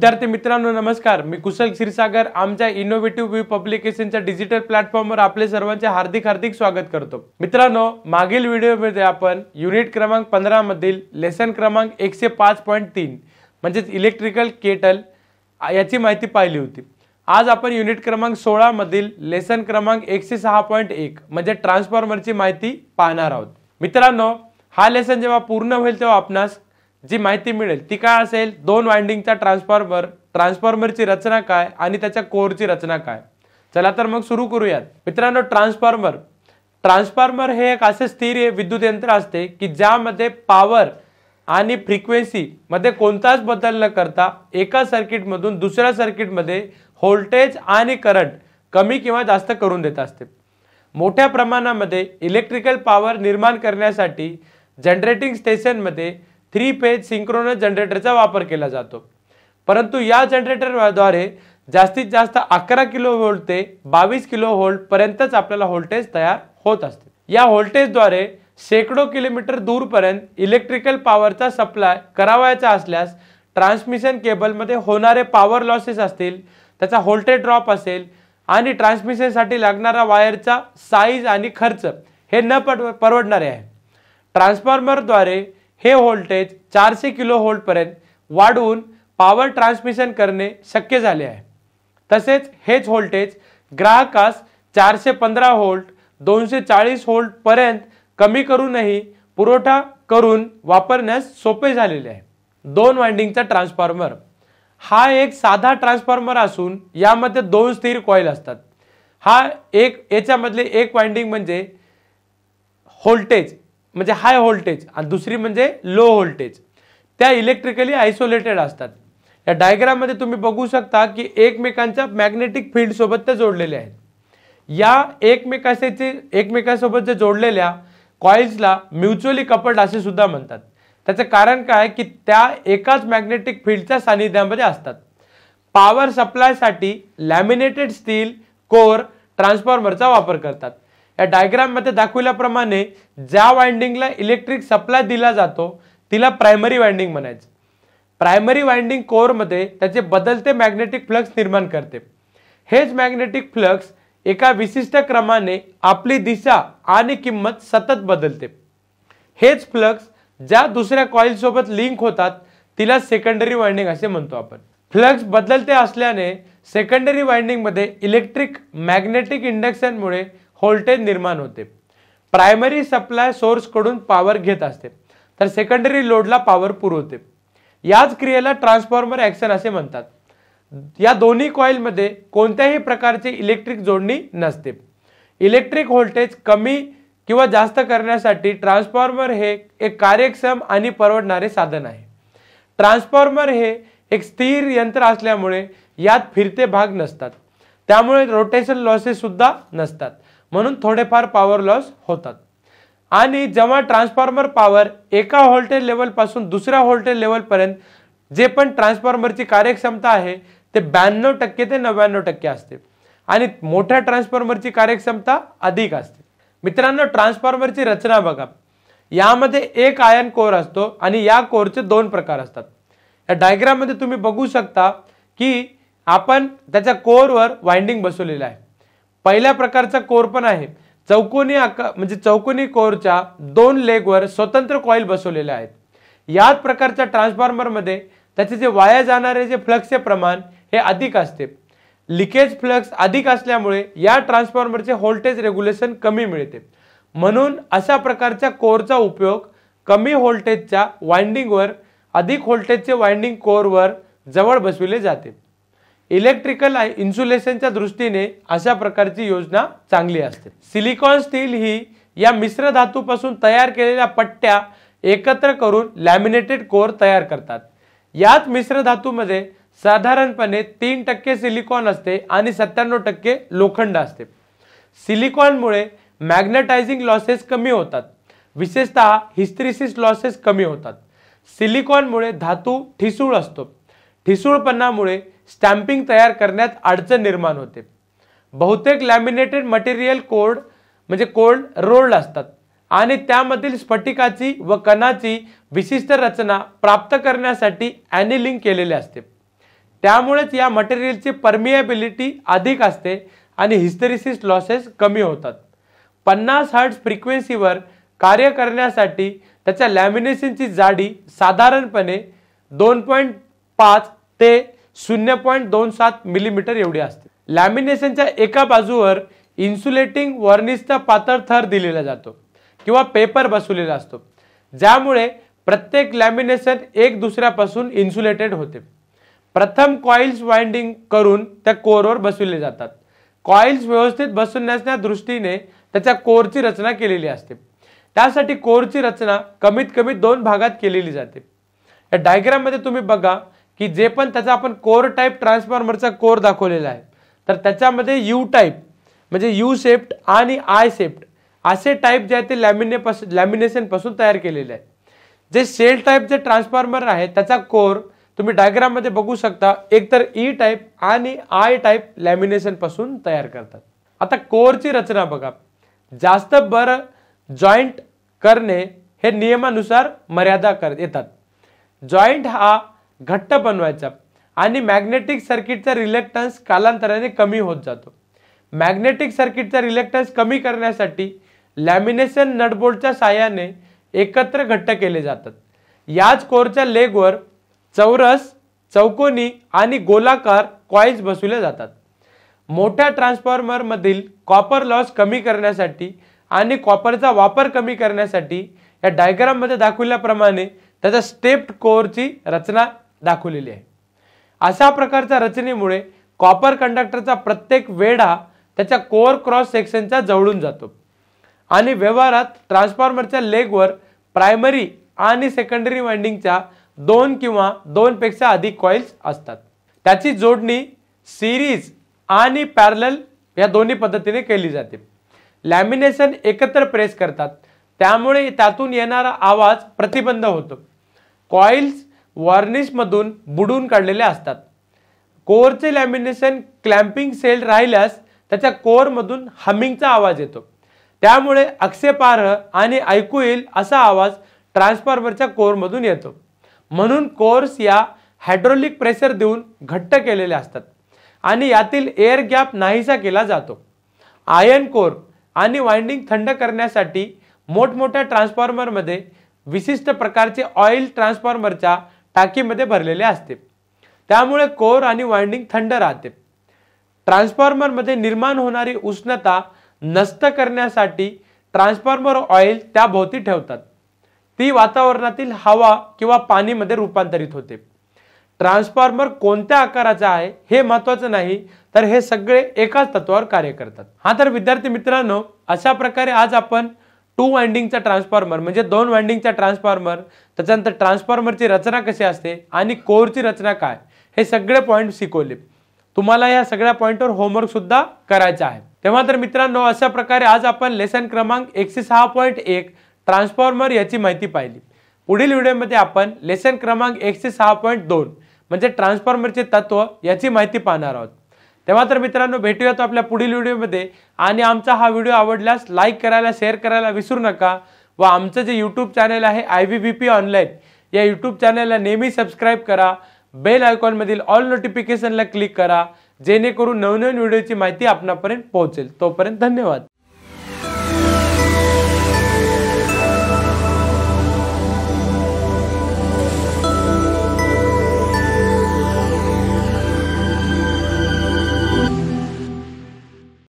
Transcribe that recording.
विद्यार्थी मित्रांनो नमस्कार, मी कुशल क्षीरसागर आमच्या इनोव्हेटिव्ह व्यू पब्लिकेशनच्या डिजिटल प्लॅटफॉर्मवर आपले सर्वांचे हार्दिक स्वागत करतो। मित्रांनो, मागील व्हिडिओमध्ये आपण युनिट क्रमांक 15 मधील लेसन क्रमांक 105.3 म्हणजे इलेक्ट्रिकल केटल याची माहिती पाहिली होती। आज आपण युनिट क्रमांक 16 मधील लेसन क्रमांक 106.1 म्हणजे ट्रान्सफॉर्मरची माहिती पाहणार आहोत। मित्रांनो, हा लेसन जेव्हा पूर्ण होईल तेव्हा आपणास जी माहिती मिळेल ती काय असेल, दोन वाइंडिंगचा ट्रान्सफॉर्मरची रचना काय आणि त्याच्या कोरची रचना काय। चला तर मग सुरू करूयात। मित्रांनो, ट्रान्सफॉर्मर हे एक असे स्थिर विद्युत यंत्र असते की ज्यामध्ये पॉवर आणि फ्रिक्वेन्सी मध्ये कोणताच बदल न करता एका सर्किट मधून दुसऱ्या सर्किट मध्ये व्होल्टेज आणि करंट कमी किंवा जास्त करून देत असते। मोठ्या प्रमाणामध्ये इलेक्ट्रिकल पॉवर निर्माण करण्यासाठी जनरेटिंग स्टेशन मध्ये 3 फेज सिंक्रोनस जनरेटरचा वापर केला जातो, परंतु या जनरेटरद्वारे जास्तीत जास्त 11 किलो व्होल्ट ते 22 किलो व्होल्ट पर्यंतच आपल्याला व्होल्टेज तयार होत असते। या व्होल्टेजद्वारे शेकडो किलोमीटर दूरपर्यंत इलेक्ट्रिकल पॉवरचा सप्लाय करावायचा असल्यास ट्रान्समिशन केबलमध्ये होणारे पॉवर लॉसेस असतील, त्याचा व्होल्टेज ड्रॉप असेल आणि ट्रान्समिशनसाठी लागणारा वायरचा साईज आणि खर्च हे न परवडणारे आहे। ट्रान्सफॉर्मरद्वारे हे व्होल्टेज 400 किलो व्होल्ट पर्यंत वाढवून पॉवर ट्रान्समिशन करणे शक्य झाले आहे। तसेच हेच व्होल्टेज ग्राहकास 415 व्होल्ट 240 व्होल्ट पर्यंत कमी करूनही पुरवठा करून वापरण्यास सोपे झालेले आहे। दोन वाइंडिंगचा ट्रान्सफॉर्मर हा एक साधा ट्रान्सफॉर्मर असून यामध्ये दोन स्थिर कॉइल असतात। याच्यामधले एक वाइंडिंग म्हणजे व्होल्टेज म्हणजे हाय व्होल्टेज आणि दुसरी म्हणजे लो व्होल्टेज, त्या इलेक्ट्रिकली आयसोलेटेड असतात। या डायग्राम मध्ये तुम्ही बघू शकता की एकमेकांच्या मॅग्नेटिक फील्ड सोबत ते जोडलेले आहेत। या एकमेकांसोबत जे जोडलेल्या कॉइल्सला म्युच्युअली कपल्ड असे सुद्धा म्हणतात। त्याचे कारण काय की त्या एकाच मॅग्नेटिक फील्डच्या सानिध्यामध्ये असतात। पॉवर सप्लायसाठी लॅमिनेटेड स्टील कोर ट्रान्सफॉर्मरचा वापर करतात। या डायग्राम मध्ये दाखवल्याप्रमाणे ज्या वाइंडिंगला इलेक्ट्रिक सप्लाय दिला जातो तिला प्रायमरी वाइंडिंग म्हणायचं। प्रायमरी वाइंडिंग कोर मध्ये त्याचे बदलते मॅग्नेटिक फ्लक्स निर्माण करते। हेच मॅग्नेटिक फ्लक्स एका विशिष्ट क्रमाने आपली दिशा आणि किंमत सतत बदलते। हेच फ्लक्स ज्या दुसऱ्या कॉइल सोबत लिंक होतात तिला सेकंडरी वाइंडिंग असे म्हणतो आपण। फ्लक्स बदलते असल्याने सेकंडरी वाइंडिंग मध्ये इलेक्ट्रिक मॅग्नेटिक इंडक्शन मुळे व्होल्टेज निर्माण होते। प्रायमरी सप्लाय सोर्स कडून पॉवर घेत असते तर सेकंडरी लोडला पॉवर पुरवते। याच क्रियेला ट्रान्सफॉर्मर ऍक्शन असे म्हणतात। या दोन्ही कॉइल मध्ये कोणत्याही प्रकारची इलेक्ट्रिक जोडणी नसते। इलेक्ट्रिक व्होल्टेज कमी किंवा जास्त करण्यासाठी ट्रान्सफॉर्मर हे एक कार्यक्षम आणि परवडणारे साधन आहे। ट्रान्सफॉर्मर हे एक स्थिर यंत्र असल्यामुळे यात फिरते भाग नसतात, त्यामुळे रोटेशन लॉसेस सुद्धा नसतात, म्हणून थोडेफार पॉवर लॉस होतात। आणि जेव्हा ट्रान्सफॉर्मर पॉवर एका व्होल्टेज लेवल पासून दुसऱ्या व्होल्टेज लेवल पर्यंत जे पण ट्रान्सफॉर्मरची कार्यक्षमता आहे ते 92% ते 99% असते आणि मोठ्या ट्रान्सफॉर्मरची कार्यक्षमता अधिक असते। मित्रांनो, ट्रान्सफॉर्मरची रचना बघा। यामध्ये एक आयन कोर असतो आणि या कोरचे दोन प्रकार असतात। या डायग्राम मध्ये तुम्ही बघू शकता की आपण त्याच्या कोरवर वाइंडिंग बसवलेला आहे। पहिल्या प्रकारचा कोर पण आहे, चौकोनी कोरच्या दोन लेगवर स्वतंत्र कॉइल बसवलेले आहेत। याच प्रकारच्या ट्रान्सफॉर्मर मध्ये त्याचे जे वाया जाणारे जे फ्लक्सचे प्रमाण हे अधिक असते। लिकेज फ्लक्स अधिक असल्यामुळे या ट्रान्सफॉर्मरचे व्होल्टेज रेग्युलेशन कमी मिळते, म्हणून अशा प्रकारच्या कोरचा उपयोग कमी व्होल्टेजच्या वाइंडिंगवर अधिक व्होल्टेजचे वाइंडिंग कोरवर जवळ बसविले जाते। इलेक्ट्रिकल इन्सुलेशनच्या दृष्टीने अशा प्रकारची योजना चांगली असते। सिलिकॉन स्टील ही या मिश्र धातूपासून तयार केलेल्या पट्ट्या एकत्र करून लॅमिनेटेड कोर तयार करतात। याच मिश्र धातूमध्ये साधारणपणे 3% सिलिकॉन असते आणि 97% लोखंड असते। सिलिकॉनमुळे मॅग्नेटायझिंग लॉसेस कमी होतात, विशेषतः हिस्टेरिसिस लॉसेस कमी होतात। सिलिकॉनमुळे धातू ठिसूळ असतो, ठिसूळपणामुळे स्टॅम्पिंग तयार करण्यात अडचण निर्माण होते। बहुतेक लॅमिनेटेड मटेरियल कोल्ड रोल्ड असतात आणि त्यामधील स्फटिकाची व कणाची विशिष्ट रचना प्राप्त करण्यासाठी एनिलिंग केलेले असते। त्यामुळेच या मटेरियलची परमिएबिलिटी अधिक असते आणि हिस्टेरिसिस लॉसेस कमी होतात. 50 हर्ट्झ फ्रिक्वेन्सीवर कार्य करण्यासाठी त्याच्या लॅमिनेशनची जाडी साधारणपणे 2.5 ते 0.27 मिलीमीटर एवढी असते. लॅमिनेशनच्या एका बाजूवर इन्सुलेटिंग वर्निशचा पातळ थर दिलेला जातो किंवा पेपर बसवलेला असतो, ज्यामुळे प्रत्येक लॅमिनेशन एक दुसऱ्यापासून इन्सुलेटेड होते. प्रथम कॉइल्स वाइंडिंग करून त्या कोरवर बसवले जातात. कॉइल्स व्यवस्थित बसवण्याच्या दृष्टीने त्याच्या कोरची रचना केलेली असते. त्यासाठी कोरची रचना कमीत कमी 2 भागात केलेली जाते. या डायग्राम मध्ये तुम्ही बघा की जे पण त्याचा आपण कोर टाइप ट्रान्सफॉर्मरचा कोर दाखवलेला आहे, तर त्याच्यामध्ये यू टाइप म्हणजे यू शेप्ड आणि आय शेप्ड असे टाइप जे आहे ते लॅमिनेशन पासून तयार केलेले आहे. जे शेल टाइप जे ट्रान्सफॉर्मर आहे त्याचा कोर तुम्ही डायग्राम मध्ये बघू शकता, एकतर ई टाइप आणि आय टाइप लॅमिनेशन पासून तयार करतात. आता कोरची रचना बघा. जास्त बरं जॉइंट करणे हे नियमानुसार मर्यादा येतात. जॉइंट हा घट्ट बनवायचा आणि मॅग्नेटिक सर्किटचा रिलेक्टन्स कालांतराने कमी होत जातो. मॅग्नेटिक सर्किटचा रिलेक्टन्स कमी करण्यासाठी लॅमिनेशन नटबोल्टच्या साहाय्याने एकत्र घट्ट केले जातात. याच कोरच्या लेगवर चौरस, चौकोनी आणि गोलाकार कॉइल्स बसवले जातात. मोठ्या ट्रान्सफॉर्मर मधील कॉपर लॉस कमी करण्यासाठी आणि कॉपरचा वापर कमी करण्यासाठी या डायग्राम मध्ये दाखवल्याप्रमाणे त्याच्या स्टेप्ड कोरची रचना दाखवलेली आहे. अशा प्रकारच्या रचनेमुळे कॉपर कंडक्टरचा प्रत्येक वेढा त्याच्या कोर क्रॉस सेक्शनच्या जवळून जातो आणि व्यवहारात ट्रान्सफॉर्मरच्या लेगवर प्रायमरी आणि सेकंडरी वाइंडिंगच्या 2 किंवा 2 पेक्षा अधिक कॉइल्स असतात. त्याची जोडणी सिरीज आणि पॅरलल या दोन्ही पद्धतीने केली जाते. लॅमिनेशन एकत्र प्रेस करतात, त्यामुळे त्यातून येणारा आवाज प्रतिबंध होतो. कॉइल्स वॉर्निश मधून बुडून काढलेले असतात. कोरचे लॅमिनेशन क्लॅम्पिंग सेल राहिल्यास त्याच्या कोर मधून हमिंगचा आवाज येतो, त्यामुळे आक्षेपार्ह आणि ऐकू येईल असा आवाज ट्रान्सफॉर्मरच्या कोर मधून येतो. म्हणून कोर्स या हायड्रोलिक प्रेशर देऊन घट्ट केलेले असतात आणि यातील एअर गॅप नाहीसा केला जातो. आयर्न कोर आणि वाइंडिंग थंड करण्यासाठी मोठमोठ्या ट्रान्सफॉर्मरमध्ये विशिष्ट प्रकारचे ऑइल ट्रान्सफॉर्मरच्या टाकीमध्ये भरलेले असते, त्यामुळे कोर आणि वाइंडिंग थंड राहते. ट्रान्सफॉर्मरमध्ये निर्माण होणारी उष्णता नष्ट करण्यासाठी ट्रान्सफॉर्मर ऑइल त्या भोवती ठेवतात. ती वातावरणातील हवा किंवा पाणीमध्ये रूपांतरित होते. ट्रान्सफॉर्मर कोणत्या आकाराचा आहे हे महत्त्वाचं नाही, तर हे सगळे एकाच तत्वावर कार्य करतात. हा तर विद्यार्थी मित्रांनो, अशा प्रकारे आज आपण 2 वाइंडिंगचा ट्रान्सफॉर्मर म्हणजे 2 वाइंडिंगचा ट्रान्सफॉर्मर, त्याच्यानंतर ट्रान्सफॉर्मरची रचना कशी असते आणि कोरची रचना काय, हे सगळे पॉइंट शिकवले. तुम्हाला या सगळ्या पॉइंटवर होमवर्क सुद्धा करायचा आहे. तेव्हा तर मित्रांनो, अशा प्रकारे आज आपण लेसन क्रमांक 106.1 ट्रान्सफॉर्मर याची माहिती पाहिली. पुढील व्हिडिओमध्ये आपण लेसन क्रमांक 106.2 म्हणजे ट्रान्सफॉर्मरचे तत्व याची माहिती पाहणार आहोत. तेव्हा तर मित्रांनो, भेटूयात आपल्या पुढील व्हिडिओमध्ये. आणि आमचा हा व्हिडिओ आवडल्यास लाईक करायला, शेअर करायला विसरू नका. व आमचं जे यूट्यूब चॅनल आहे IVVP ऑनलाईन, या यूट्यूब चॅनलला नेहमी सबस्क्राईब करा. बेल आयकॉन मधील ऑल नोटिफिकेशनला क्लिक करा, जेणेकरून नवनवीन व्हिडिओची माहिती आपणापर्यंत पोहोचेल. तोपर्यंत धन्यवाद.